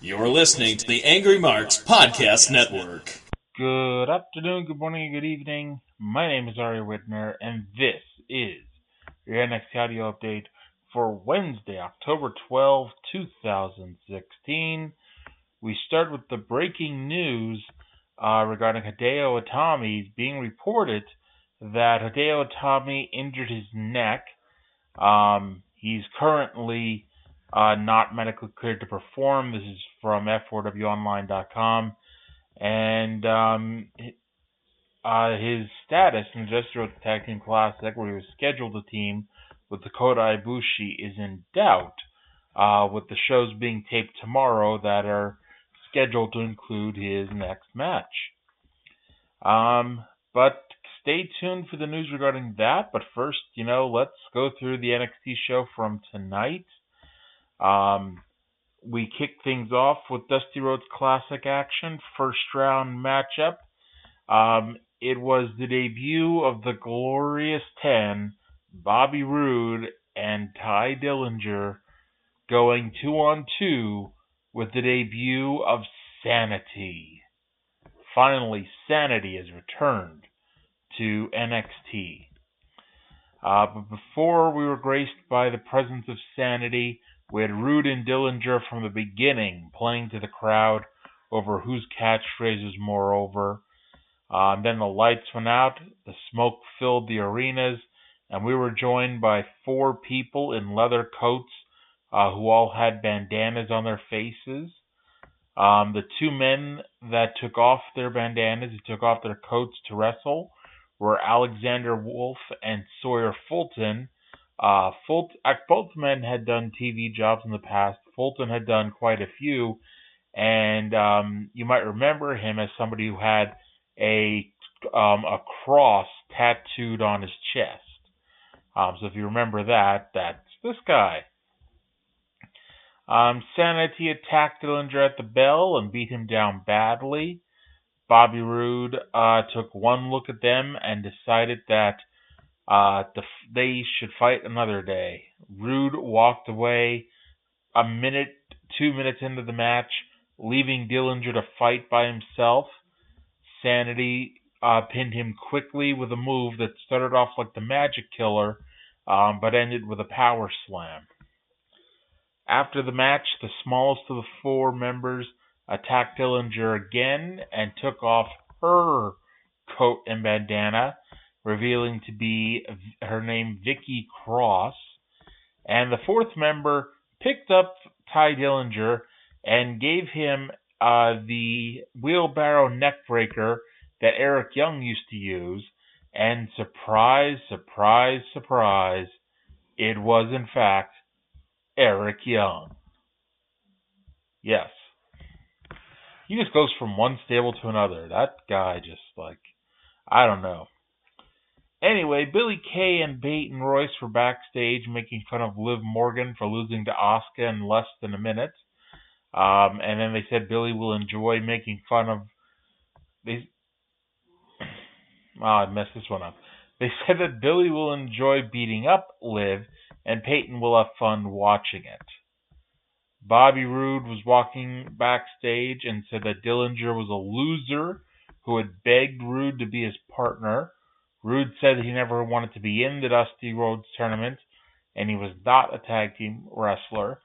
You're listening to the Angry Marks Podcast Network. Good afternoon, good morning, and good evening. My name is Arya Whitner, and this is your NXT audio update for Wednesday, October 12, 2016. We start with the breaking news regarding Hideo Itami. Being reported that Hideo Itami injured his neck. He's currently not medically cleared to perform. This is from F4WOnline.com. And his status in the Just Road Tag Team Classic, where he was scheduled to team with Dakota Ibushi, is in doubt, with the shows being taped tomorrow that are scheduled to include his next match. But stay tuned for the news regarding that. But first, let's go through the NXT show from tonight. We kick things off with Dusty Rhodes Classic action, first round matchup. It was the debut of the Glorious 10, Bobby Roode and Ty Dillinger, going 2-on-2 with the debut of Sanity. Finally, Sanity has returned to NXT. But before we were graced by the presence of Sanity, we had Roode and Dillinger from the beginning playing to the crowd over whose catchphrase was more over. Then the lights went out, the smoke filled the arenas, and we were joined by four people in leather coats who all had bandanas on their faces. The two men that took off their bandanas, who took off their coats to wrestle, were Alexander Wolf and Sawyer Fulton. Both men had done TV jobs in the past. Fulton had done quite a few, and you might remember him as somebody who had a cross tattooed on his chest. So if you remember that, that's this guy. Sanity attacked Dillinger at the bell and beat him down badly. Bobby Roode took one look at them and decided that they should fight another day. Roode walked away 2 minutes into the match, leaving Dillinger to fight by himself. Sanity pinned him quickly with a move that started off like the Magic Killer, but ended with a power slam. After the match, the smallest of the four members attacked Dillinger again and took off her coat and bandana, revealing to be her name Vicky Cross. And the fourth member picked up Ty Dillinger and gave him the wheelbarrow neckbreaker that Eric Young used to use. And surprise, surprise, surprise, it was in fact Eric Young. Yes. He just goes from one stable to another. That guy just, I don't know. Anyway, Billy Kay and Peyton Royce were backstage making fun of Liv Morgan for losing to Asuka in less than a minute. And then they said Billy will enjoy making fun of... I messed this one up. They said that Billy will enjoy beating up Liv, and Peyton will have fun watching it. Bobby Roode was walking backstage and said that Dillinger was a loser who had begged Roode to be his partner. Roode said he never wanted to be in the Dusty Rhodes tournament, and he was not a tag team wrestler.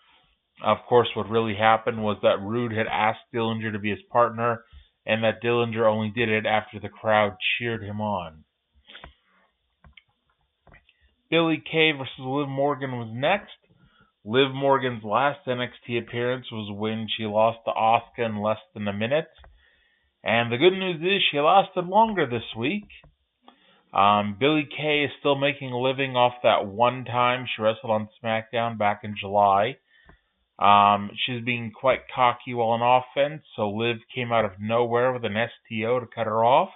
Of course, what really happened was that Roode had asked Dillinger to be his partner, and that Dillinger only did it after the crowd cheered him on. Billy Kay versus Liv Morgan was next. Liv Morgan's last NXT appearance was when she lost to Asuka in less than a minute. And the good news is she lasted longer this week. Billy Kay is still making a living off that one time she wrestled on SmackDown back in July. She's being quite cocky while on offense, so Liv came out of nowhere with an STO to cut her off.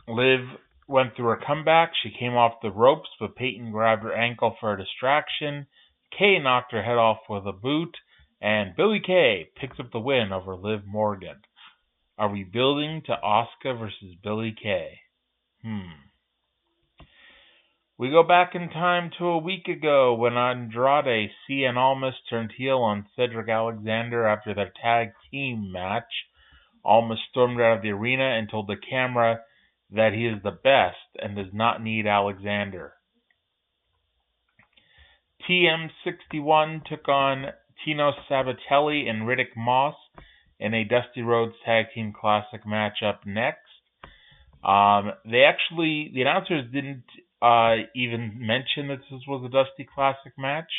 Liv went through her comeback. She came off the ropes, but Peyton grabbed her ankle for a distraction. Kay knocked her head off with a boot, and Billy Kay picks up the win over Liv Morgan. Are we building to Asuka versus Billy Kay? We go back in time to a week ago when Andrade, Cien Almas turned heel on Cedric Alexander after their tag team match. Almas stormed out of the arena and told the camera that he is the best and does not need Alexander. TM61 took on Tino Sabatelli and Riddick Moss in a Dusty Rhodes Tag Team Classic matchup next. The announcers didn't even mention that this was a Dusty Classic match.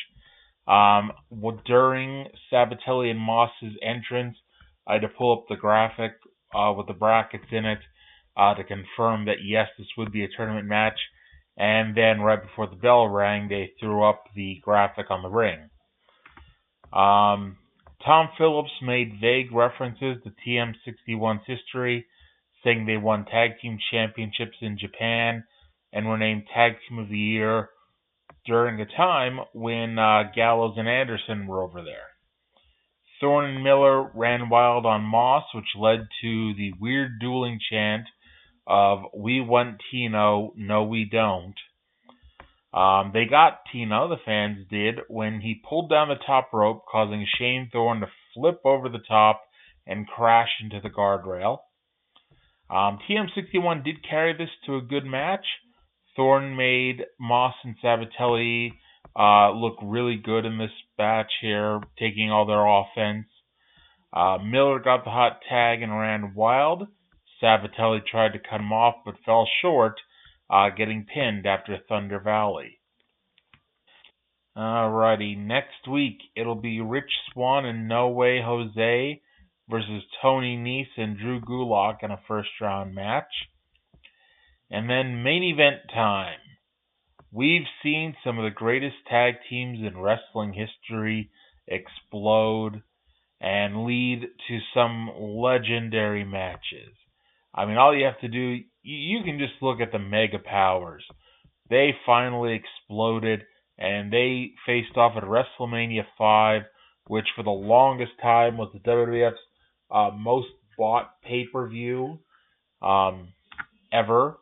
During Sabatelli and Moss's entrance, I had to pull up the graphic with the brackets in it to confirm that yes, this would be a tournament match. And then right before the bell rang, they threw up the graphic on the ring. Tom Phillips made vague references to TM61's history, saying they won tag team championships in Japan and were named Tag Team of the Year during a time when Gallows and Anderson were over there. Thorne and Miller ran wild on Moss, which led to the weird dueling chant of "We want Tino, no we don't." They got Tino, the fans did, when he pulled down the top rope, causing Shane Thorne to flip over the top and crash into the guardrail. TM61 did carry this to a good match. Thorne made Moss and Sabatelli look really good in this match here, taking all their offense. Miller got the hot tag and ran wild. Sabatelli tried to cut him off but fell short, getting pinned after Thunder Valley. Alrighty, next week it'll be Rich Swann and No Way Jose versus Tony Nese and Drew Gulak in a first round match. And then main event time. We've seen some of the greatest tag teams in wrestling history explode and lead to some legendary matches. I mean, all you have to do, you can just look at the Mega Powers. They finally exploded, and they faced off at WrestleMania 5, which for the longest time was the WWF's most bought pay-per-view ever.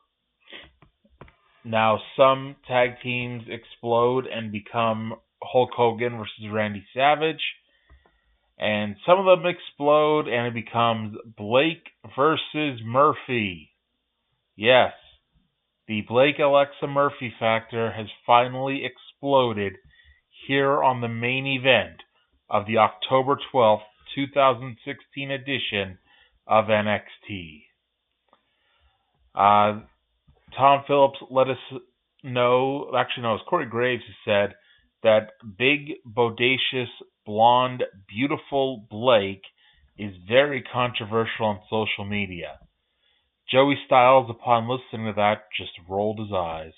Now, some tag teams explode and become Hulk Hogan versus Randy Savage. And some of them explode and it becomes Blake versus Murphy. Yes, the Blake Alexa Murphy factor has finally exploded here on the main event of the October 12th, 2016 edition of NXT. Tom Phillips let us know, actually no, it was Corey Graves who said that big, bodacious, blonde, beautiful Blake is very controversial on social media. Joey Styles, upon listening to that, just rolled his eyes.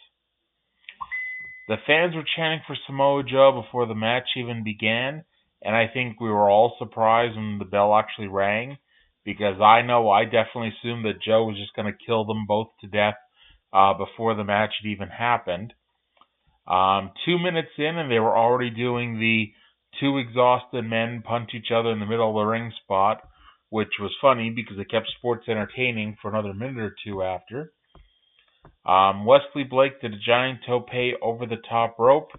The fans were chanting for Samoa Joe before the match even began, and I think we were all surprised when the bell actually rang, because I know I definitely assumed that Joe was just going to kill them both to death before the match had even happened. 2 minutes in, and they were already doing the two exhausted men punch each other in the middle of the ring spot, which was funny because it kept sports entertaining for another minute or two after. Wesley Blake did a giant tope over the top rope,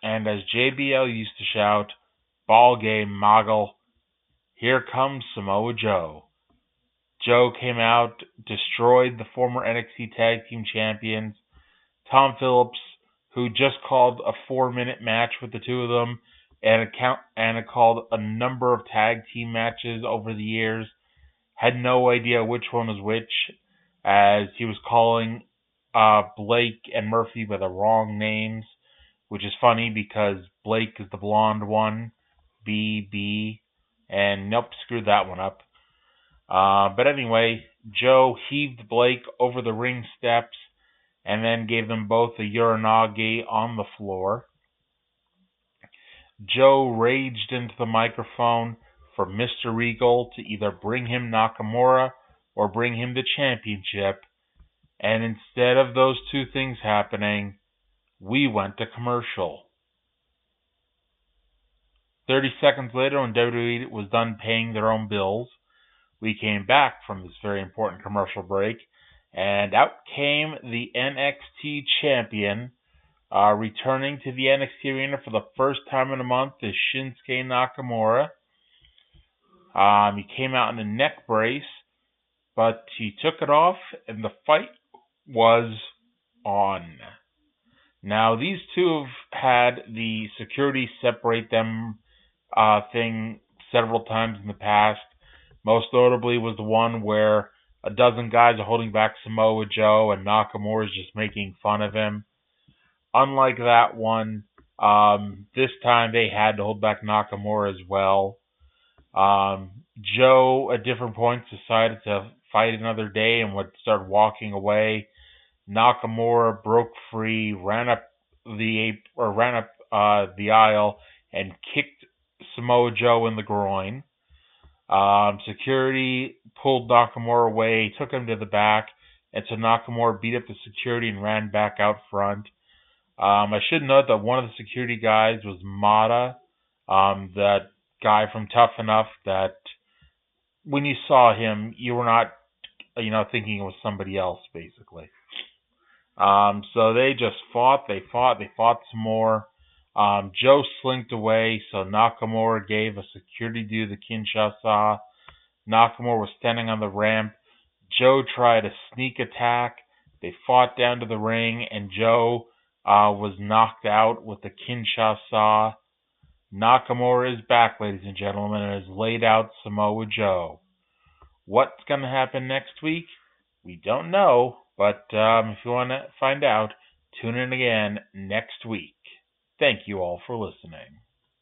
and as JBL used to shout, "Ball game, Moggle, here comes Samoa Joe." Joe came out, destroyed the former NXT Tag Team Champions. Tom Phillips, who just called a 4-minute match with the two of them, and called a number of tag team matches over the years, had no idea which one was which, as he was calling Blake and Murphy by the wrong names, which is funny because Blake is the blonde one, BB, and nope, screwed that one up. But anyway, Joe heaved Blake over the ring steps and then gave them both a uranage on the floor. Joe raged into the microphone for Mr. Regal to either bring him Nakamura or bring him the championship, and instead of those two things happening, we went to commercial. 30 seconds later, when WWE was done paying their own bills, we came back from this very important commercial break, And out came the NXT champion, returning to the NXT arena for the first time in a month is Shinsuke Nakamura. He came out in a neck brace, but he took it off, and the fight was on. Now, these two have had the security separate them thing several times in the past. Most notably was the one where a dozen guys are holding back Samoa Joe and Nakamura is just making fun of him. Unlike that one, this time they had to hold back Nakamura as well. Joe, at different points, decided to fight another day and would start walking away. Nakamura broke free, ran up the aisle, and kicked Samoa Joe in the groin. Security pulled Nakamura away, took him to the back, and so Nakamura beat up the security and ran back out front. I should note that one of the security guys was Mata, that guy from Tough Enough that when you saw him, you were not, thinking it was somebody else, basically. So they just fought, they fought some more. Joe slinked away, so Nakamura gave a security dude the Kinshasa. Nakamura was standing on the ramp. Joe tried a sneak attack. They fought down to the ring, and Joe was knocked out with the Kinshasa. Nakamura is back, ladies and gentlemen, and has laid out Samoa Joe. What's going to happen next week? We don't know, but if you want to find out, tune in again next week. Thank you all for listening.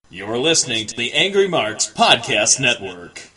You're listening to the Angry Marks Podcast Network.